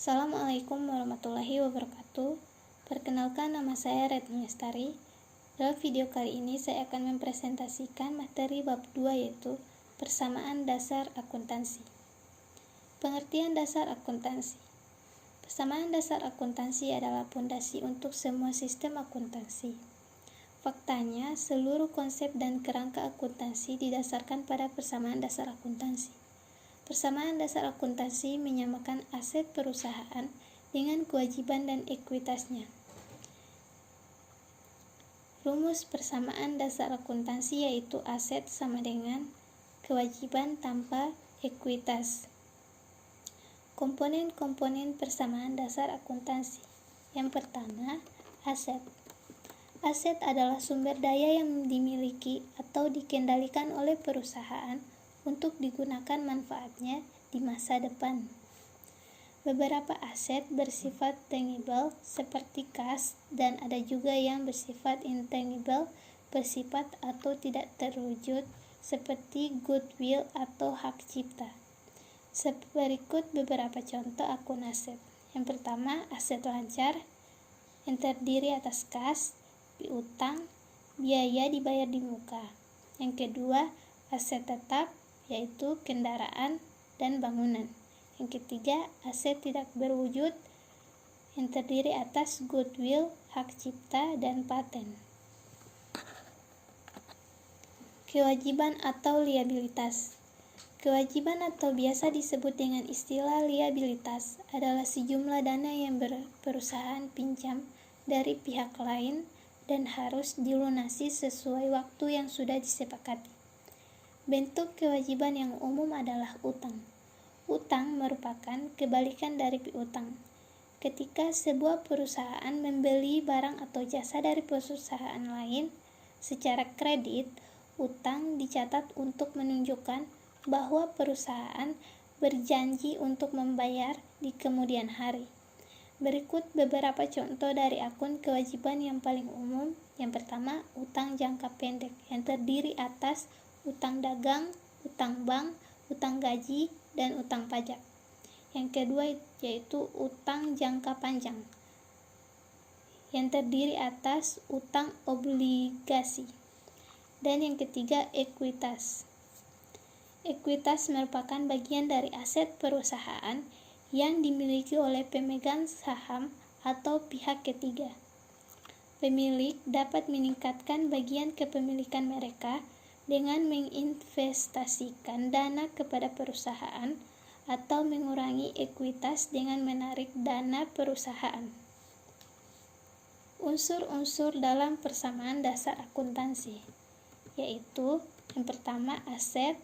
Assalamualaikum warahmatullahi wabarakatuh. Perkenalkan, nama saya Retno Lestari. Dalam video kali ini saya akan mempresentasikan materi bab 2, yaitu persamaan dasar akuntansi. Pengertian dasar akuntansi. Persamaan dasar akuntansi adalah pondasi untuk semua sistem akuntansi. Faktanya, seluruh konsep dan kerangka akuntansi didasarkan pada persamaan dasar akuntansi. Persamaan dasar akuntansi menyamakan aset perusahaan dengan kewajiban dan ekuitasnya. Rumus persamaan dasar akuntansi yaitu aset sama dengan kewajiban tanpa ekuitas. Komponen-komponen persamaan dasar akuntansi. Yang pertama, aset. Aset adalah sumber daya yang dimiliki atau dikendalikan oleh perusahaan untuk digunakan manfaatnya di masa depan. Beberapa aset bersifat tangible seperti kas, dan ada juga yang bersifat intangible, bersifat atau tidak terwujud seperti goodwill atau hak cipta. Berikut beberapa contoh akun aset. Yang pertama, aset lancar yang terdiri atas kas, piutang, biaya dibayar di muka. Yang kedua, aset tetap yaitu kendaraan dan bangunan. Yang ketiga, aset tidak berwujud yang terdiri atas goodwill, hak cipta, dan paten. Kewajiban atau liabilitas. Kewajiban atau biasa disebut dengan istilah liabilitas adalah sejumlah dana yang perusahaan pinjam dari pihak lain dan harus dilunasi sesuai waktu yang sudah disepakati. Bentuk kewajiban yang umum adalah utang. Utang merupakan kebalikan dari piutang. Ketika sebuah perusahaan membeli barang atau jasa dari perusahaan lain secara kredit, utang dicatat untuk menunjukkan bahwa perusahaan berjanji untuk membayar di kemudian hari. Berikut beberapa contoh dari akun kewajiban yang paling umum. Yang pertama, utang jangka pendek yang terdiri atas utang dagang, utang bank, utang gaji, dan utang pajak. Yang kedua yaitu utang jangka panjang yang terdiri atas utang obligasi. Dan yang ketiga, ekuitas. Ekuitas merupakan bagian dari aset perusahaan yang dimiliki oleh pemegang saham atau pihak ketiga. Pemilik dapat meningkatkan bagian kepemilikan mereka dengan menginvestasikan dana kepada perusahaan atau mengurangi ekuitas dengan menarik dana perusahaan. Unsur-unsur dalam persamaan dasar akuntansi yaitu yang pertama aset,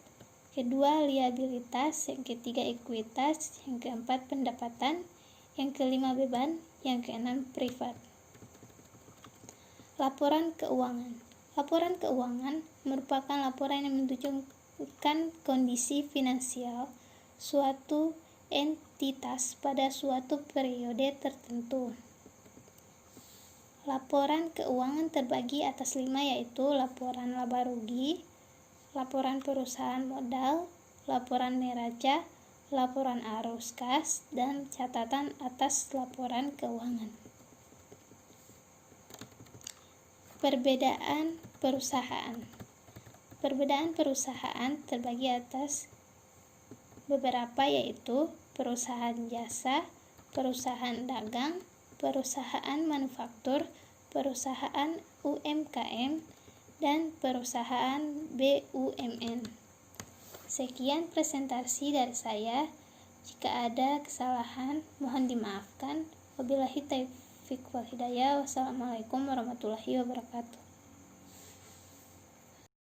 kedua liabilitas, yang ketiga ekuitas, yang keempat pendapatan, yang kelima beban, yang keenam privat. Laporan keuangan. Laporan keuangan merupakan laporan yang menunjukkan kondisi finansial suatu entitas pada suatu periode tertentu. Laporan keuangan terbagi atas 5, yaitu laporan laba rugi, laporan perusahaan modal, laporan neraca, laporan arus kas, dan catatan atas laporan keuangan. Perbedaan perusahaan. Perbedaan perusahaan terbagi atas beberapa, yaitu perusahaan jasa, perusahaan dagang, perusahaan manufaktur, perusahaan UMKM, dan perusahaan BUMN. Sekian presentasi dari saya. Jika ada kesalahan, mohon dimaafkan. Wabillahi taufiq wal hidayah. Wassalamualaikum warahmatullahi wabarakatuh.